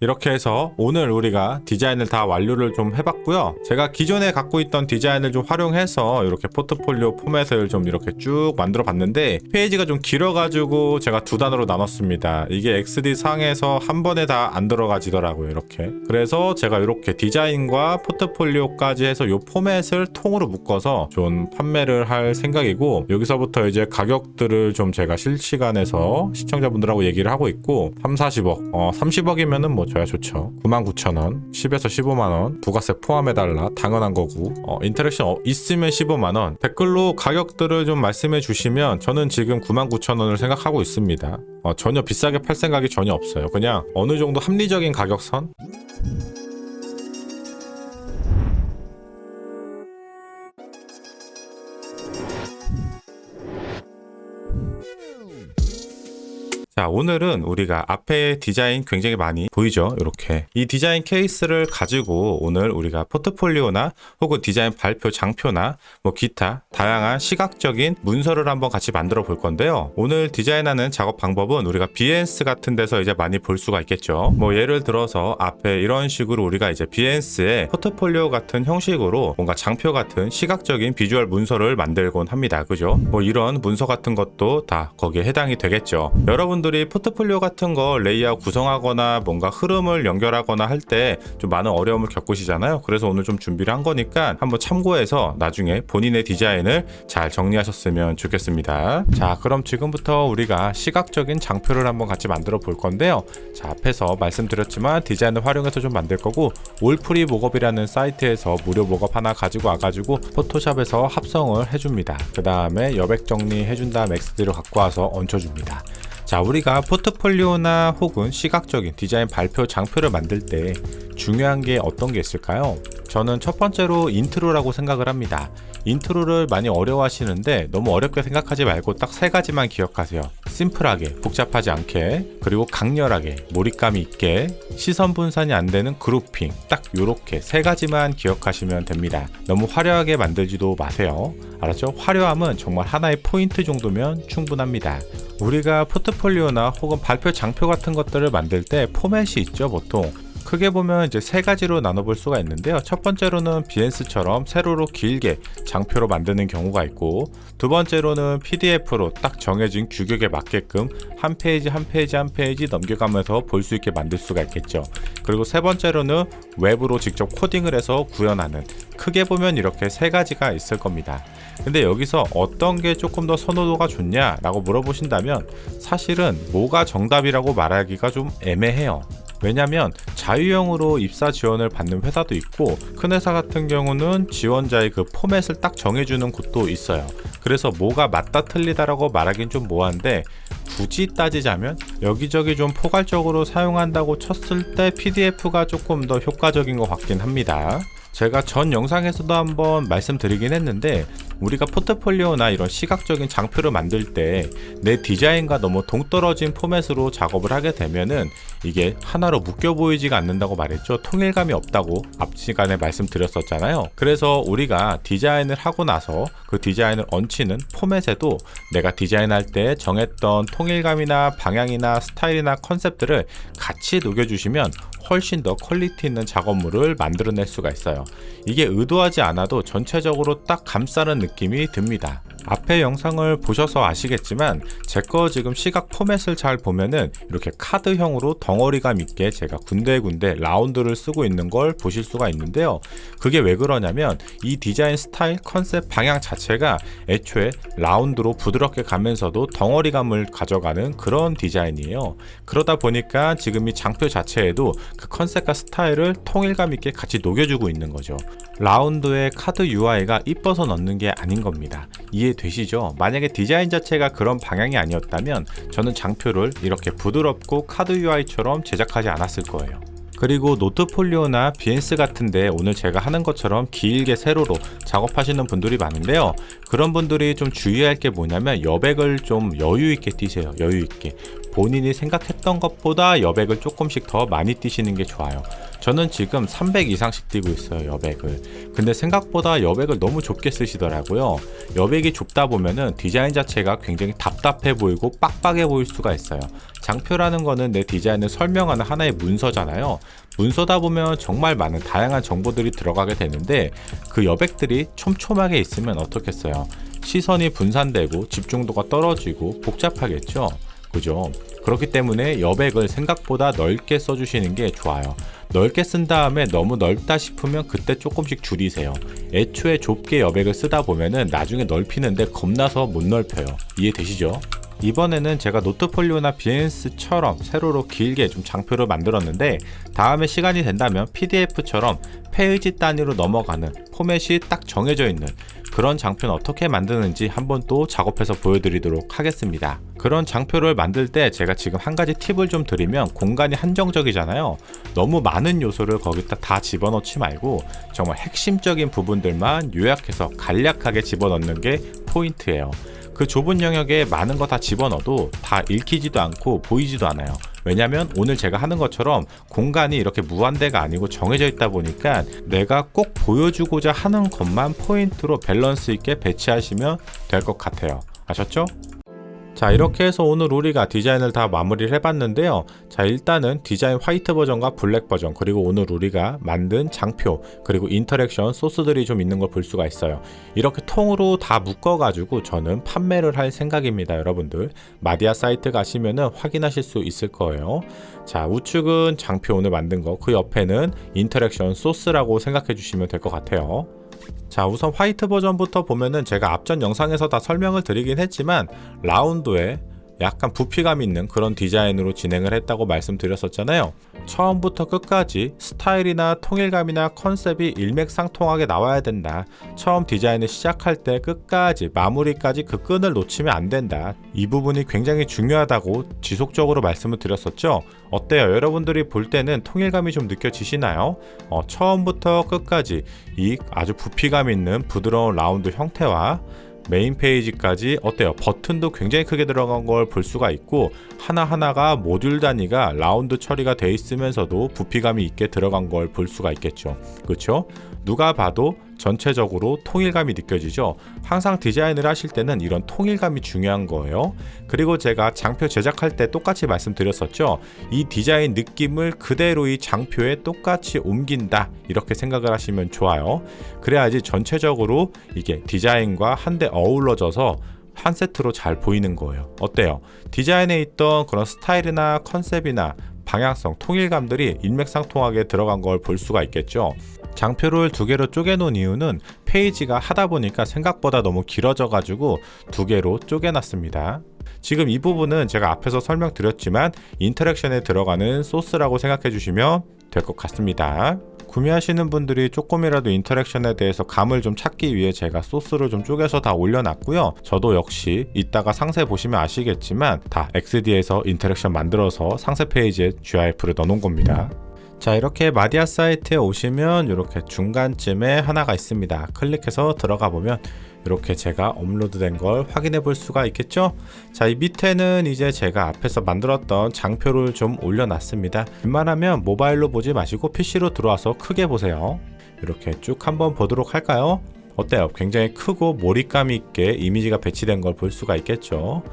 이렇게 해서 오늘 우리가 디자인을 다 완료를 좀 해봤고요. 제가 기존에 갖고 있던 디자인을 좀 활용해서 이렇게 포트폴리오 포맷을 좀 이렇게 쭉 만들어 봤는데 페이지가 좀 길어가지고 제가 두 단으로 나눴습니다. 이게 XD 상에서 한 번에 다 안 들어가지더라고요. 이렇게. 그래서 제가 이렇게 디자인과 포트폴리오까지 해서 이 포맷을 통으로 묶어서 좀 판매를 할 생각이고, 여기서부터 이제 가격들을 좀 제가 실시간에서 시청자분들하고 얘기를 하고 있고, 3, 40억 30억이면은 뭐 저야 좋죠. 99,000원, 10에서 15만원, 부가세 포함해달라, 당연한 거고, 인터랙션 있으면 15만원. 댓글로 가격들을 좀 말씀해 주시면 저는 지금 99,000원을 생각하고 있습니다. 전혀 비싸게 팔 생각이 전혀 없어요. 그냥 어느 정도 합리적인 가격선? 자, 오늘은 우리가 앞에 디자인 굉장히 많이 보이죠? 이렇게 이 디자인 케이스를 가지고 오늘 우리가 포트폴리오나 혹은 디자인 발표 장표나 뭐 기타 다양한 시각적인 문서를 한번 같이 만들어 볼 건데요. 오늘 디자인하는 작업 방법은 우리가 비엔스 같은 데서 이제 많이 볼 수가 있겠죠. 뭐 예를 들어서 앞에 이런 식으로 우리가 이제 비엔스에 포트폴리오 같은 형식으로 뭔가 장표 같은 시각적인 비주얼 문서를 만들곤 합니다. 그죠? 뭐 이런 문서 같은 것도 다 거기에 해당이 되겠죠. 여러분들이 포트폴리오 같은 거 레이아웃 구성하거나 뭔가 흐름을 연결하거나 할 때 좀 많은 어려움을 겪으시잖아요. 그래서 오늘 좀 준비를 한 거니까 한번 참고해서 나중에 본인의 디자인을 잘 정리하셨으면 좋겠습니다. 자, 그럼 지금부터 우리가 시각적인 장표를 한번 같이 만들어 볼 건데요. 자, 앞에서 말씀드렸지만 디자인을 활용해서 좀 만들 거고, 올프리 목업이라는 사이트에서 무료 목업 하나 가지고 와가지고 포토샵에서 합성을 해줍니다. 그 다음에 여백 정리 해준 다음 XD로 갖고 와서 얹혀줍니다. 자, 우리가 포트폴리오나 혹은 시각적인 디자인 발표 장표를 만들 때 중요한 게 어떤 게 있을까요? 저는 첫 번째로 인트로라고 생각을 합니다. 인트로를 많이 어려워하시는데 너무 어렵게 생각하지 말고 딱 세 가지만 기억하세요. 심플하게, 복잡하지 않게, 그리고 강렬하게, 몰입감이 있게, 시선 분산이 안 되는 그룹핑, 딱 요렇게 세 가지만 기억하시면 됩니다. 너무 화려하게 만들지도 마세요. 알았죠? 화려함은 정말 하나의 포인트 정도면 충분합니다. 우리가 포트폴리오나 혹은 발표 장표 같은 것들을 만들 때 포맷이 있죠, 보통. 크게 보면 이제 세 가지로 나눠볼 수가 있는데요. 첫 번째로는 비엔스처럼 세로로 길게 장표로 만드는 경우가 있고, 두 번째로는 PDF로 딱 정해진 규격에 맞게끔 한 페이지 한 페이지 한 페이지 넘겨가면서 볼 수 있게 만들 수가 있겠죠. 그리고 세 번째로는 웹으로 직접 코딩을 해서 구현하는, 크게 보면 이렇게 세 가지가 있을 겁니다. 근데 여기서 어떤 게 조금 더 선호도가 좋냐 라고 물어보신다면 사실은 뭐가 정답이라고 말하기가 좀 애매해요. 왜냐면 자유형으로 입사 지원을 받는 회사도 있고, 큰 회사 같은 경우는 지원자의 그 포맷을 딱 정해주는 곳도 있어요. 그래서 뭐가 맞다 틀리다라고 말하긴 좀 뭐한데, 굳이 따지자면 여기저기 좀 포괄적으로 사용한다고 쳤을 때 PDF가 조금 더 효과적인 것 같긴 합니다. 제가 전 영상에서도 한번 말씀드리긴 했는데, 우리가 포트폴리오나 이런 시각적인 장표를 만들 때 내 디자인과 너무 동떨어진 포맷으로 작업을 하게 되면은 이게 하나로 묶여 보이지가 않는다고 말했죠. 통일감이 없다고 앞 시간에 말씀드렸었잖아요. 그래서 우리가 디자인을 하고 나서 그 디자인을 얹히는 포맷에도 내가 디자인할 때 정했던 통일감이나 방향이나 스타일이나 컨셉들을 같이 녹여주시면 훨씬 더 퀄리티 있는 작업물을 만들어낼 수가 있어요. 이게 의도하지 않아도 전체적으로 딱 감싸는 느낌이 듭니다. 앞에 영상을 보셔서 아시겠지만 제 거 지금 시각 포맷을 잘 보면은 이렇게 카드형으로 덩어리감 있게 제가 군데군데 라운드를 쓰고 있는 걸 보실 수가 있는데요. 그게 왜 그러냐면 이 디자인 스타일, 컨셉, 방향 자체가 애초에 라운드로 부드럽게 가면서도 덩어리감을 가져가는 그런 디자인이에요. 그러다 보니까 지금 이 장표 자체에도 그 컨셉과 스타일을 통일감 있게 같이 녹여주고 있는 거죠. 라운드에 카드 UI가 이뻐서 넣는 게 아닌 겁니다. 이해되시죠? 만약에 디자인 자체가 그런 방향이 아니었다면 저는 장표를 이렇게 부드럽고 카드 UI처럼 제작하지 않았을 거예요. 그리고 노트폴리오나 비엔스 같은데 오늘 제가 하는 것처럼 길게 세로로 작업하시는 분들이 많은데요. 그런 분들이 좀 주의할 게 뭐냐면 여백을 좀 여유 있게 띄세요. 여유 있게. 본인이 생각했던 것보다 여백을 조금씩 더 많이 띄시는 게 좋아요. 저는 지금 300 이상씩 띄고 있어요, 여백을. 근데 생각보다 여백을 너무 좁게 쓰시더라고요. 여백이 좁다 보면은 디자인 자체가 굉장히 답답해 보이고 빡빡해 보일 수가 있어요. 장표라는 거는 내 디자인을 설명하는 하나의 문서잖아요. 문서다 보면 정말 많은 다양한 정보들이 들어가게 되는데 그 여백들이 촘촘하게 있으면 어떻겠어요? 시선이 분산되고 집중도가 떨어지고 복잡하겠죠? 그죠? 그렇기 때문에 여백을 생각보다 넓게 써주시는 게 좋아요. 넓게 쓴 다음에 너무 넓다 싶으면 그때 조금씩 줄이세요. 애초에 좁게 여백을 쓰다 보면은 나중에 넓히는데 겁나서 못 넓혀요. 이해되시죠? 이번에는 제가 노트폴리오나 비엔스처럼 세로로 길게 좀 장표를 만들었는데 다음에 시간이 된다면 PDF처럼 페이지 단위로 넘어가는 포맷이 딱 정해져 있는 그런 장표는 어떻게 만드는지 한번 또 작업해서 보여드리도록 하겠습니다. 그런 장표를 만들 때 제가 지금 한 가지 팁을 좀 드리면 공간이 한정적이잖아요. 너무 많은 요소를 거기다 다 집어넣지 말고 정말 핵심적인 부분들만 요약해서 간략하게 집어넣는 게 포인트예요. 그 좁은 영역에 많은 거 다 집어넣어도 다 읽히지도 않고 보이지도 않아요. 왜냐면 오늘 제가 하는 것처럼 공간이 이렇게 무한대가 아니고 정해져 있다 보니까 내가 꼭 보여주고자 하는 것만 포인트로 밸런스 있게 배치하시면 될 것 같아요. 아셨죠? 자, 이렇게 해서 오늘 우리가 디자인을 다 마무리를 해봤는데요. 자, 일단은 디자인 화이트 버전과 블랙 버전, 그리고 오늘 우리가 만든 장표, 그리고 인터랙션 소스들이 좀 있는 걸 볼 수가 있어요. 이렇게 통으로 다 묶어가지고 저는 판매를 할 생각입니다. 여러분들 마디아 사이트 가시면은 확인하실 수 있을 거예요. 자, 우측은 장표 오늘 만든 거, 그 옆에는 인터랙션 소스라고 생각해 주시면 될 것 같아요. 자, 우선 화이트 버전부터 보면은 제가 앞전 영상에서 다 설명을 드리긴 했지만 라운드에 약간 부피감 있는 그런 디자인으로 진행을 했다고 말씀드렸었잖아요. 처음부터 끝까지 스타일이나 통일감이나 컨셉이 일맥상통하게 나와야 된다. 처음 디자인을 시작할 때 끝까지 마무리까지 그 끈을 놓치면 안 된다. 이 부분이 굉장히 중요하다고 지속적으로 말씀을 드렸었죠. 어때요? 여러분들이 볼 때는 통일감이 좀 느껴지시나요? 처음부터 끝까지 이 아주 부피감 있는 부드러운 라운드 형태와 메인 페이지까지 어때요? 버튼도 굉장히 크게 들어간 걸 볼 수가 있고 하나하나가 모듈 단위가 라운드 처리가 돼 있으면서도 부피감이 있게 들어간 걸 볼 수가 있겠죠. 그렇죠? 누가 봐도 전체적으로 통일감이 느껴지죠. 항상 디자인을 하실 때는 이런 통일감이 중요한 거예요. 그리고 제가 장표 제작할 때 똑같이 말씀드렸었죠. 이 디자인 느낌을 그대로 이 장표에 똑같이 옮긴다, 이렇게 생각을 하시면 좋아요. 그래야지 전체적으로 이게 디자인과 한데 어우러져서 한 세트로 잘 보이는 거예요. 어때요? 디자인에 있던 그런 스타일이나 컨셉이나 방향성, 통일감들이 일맥상통하게 들어간 걸 볼 수가 있겠죠. 장표를 두 개로 쪼개놓은 이유는 페이지가 하다 보니까 생각보다 너무 길어져 가지고 두 개로 쪼개놨습니다. 지금 이 부분은 제가 앞에서 설명드렸지만 인터랙션에 들어가는 소스라고 생각해 주시면 될 것 같습니다. 구매하시는 분들이 조금이라도 인터랙션에 대해서 감을 좀 찾기 위해 제가 소스를 좀 쪼개서 다 올려놨고요. 저도 역시 이따가 상세 보시면 아시겠지만 다 XD에서 인터랙션 만들어서 상세 페이지에 GIF를 넣어놓은 겁니다. 자, 이렇게 마디아 사이트에 오시면 이렇게 중간쯤에 하나가 있습니다. 클릭해서 들어가 보면 이렇게 제가 업로드된 걸 확인해 볼 수가 있겠죠. 자, 이 밑에는 이제 제가 앞에서 만들었던 장표를 좀 올려놨습니다. 웬만하면 모바일로 보지 마시고 PC로 들어와서 크게 보세요. 이렇게 쭉 한번 보도록 할까요? 어때요? 굉장히 크고 몰입감 있게 이미지가 배치된 걸 볼 수가 있겠죠.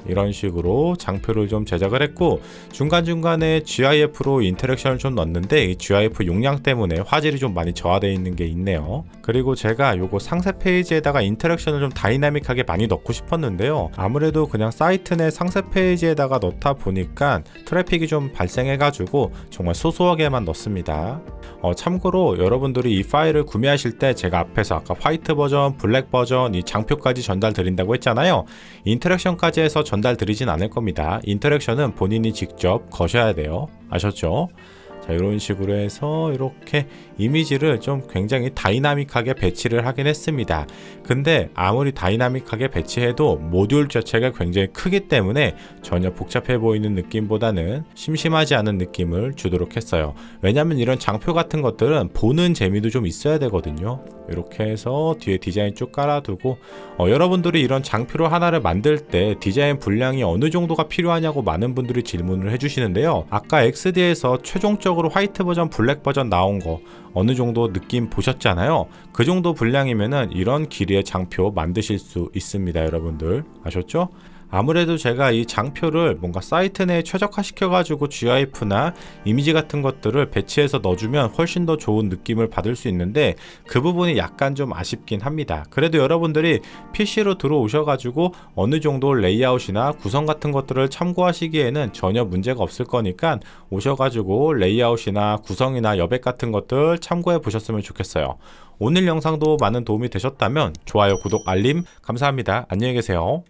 이런 식으로 장표를 좀 제작을 했고 중간중간에 GIF로 인터랙션을 좀 넣었는데 이 GIF 용량 때문에 화질이 좀 많이 저하되어 있는 게 있네요. 그리고 제가 요거 상세 페이지에다가 인터랙션을 좀 다이나믹하게 많이 넣고 싶었는데요. 아무래도 그냥 사이트 내 상세 페이지에다가 넣다 보니까 트래픽이 좀 발생해가지고 정말 소소하게만 넣습니다. 참고로 여러분들이 이 파일을 구매하실 때 제가 앞에서 아까 화이트 버전, 블랙 버전, 이 장표까지 전달 드린다고 했잖아요. 인터랙션까지 해서 전달 드리진 않을 겁니다. 인터랙션은 본인이 직접 거셔야 돼요. 아셨죠? 자, 이런 식으로 해서 이렇게 이미지를 좀 굉장히 다이나믹하게 배치를 하긴 했습니다. 근데 아무리 다이나믹하게 배치해도 모듈 자체가 굉장히 크기 때문에 전혀 복잡해 보이는 느낌보다는 심심하지 않은 느낌을 주도록 했어요. 왜냐면 이런 장표 같은 것들은 보는 재미도 좀 있어야 되거든요. 이렇게 해서 뒤에 디자인 쭉 깔아두고 여러분들이 이런 장표를 하나를 만들 때 디자인 분량이 어느 정도가 필요하냐고 많은 분들이 질문을 해주시는데요. 아까 XD에서 최종적으로 화이트 버전, 블랙 버전 나온 거 어느 정도 느낌 보셨잖아요. 그 정도 분량이면은 이런 길이의 장표 만드실 수 있습니다. 여러분들 아셨죠? 아무래도 제가 이 장표를 뭔가 사이트 내에 최적화시켜가지고 GIF나 이미지 같은 것들을 배치해서 넣어주면 훨씬 더 좋은 느낌을 받을 수 있는데 그 부분이 약간 좀 아쉽긴 합니다. 그래도 여러분들이 PC로 들어오셔가지고 어느 정도 레이아웃이나 구성 같은 것들을 참고하시기에는 전혀 문제가 없을 거니까 오셔가지고 레이아웃이나 구성이나 여백 같은 것들 참고해 보셨으면 좋겠어요. 오늘 영상도 많은 도움이 되셨다면 좋아요, 구독, 알림 감사합니다. 안녕히 계세요.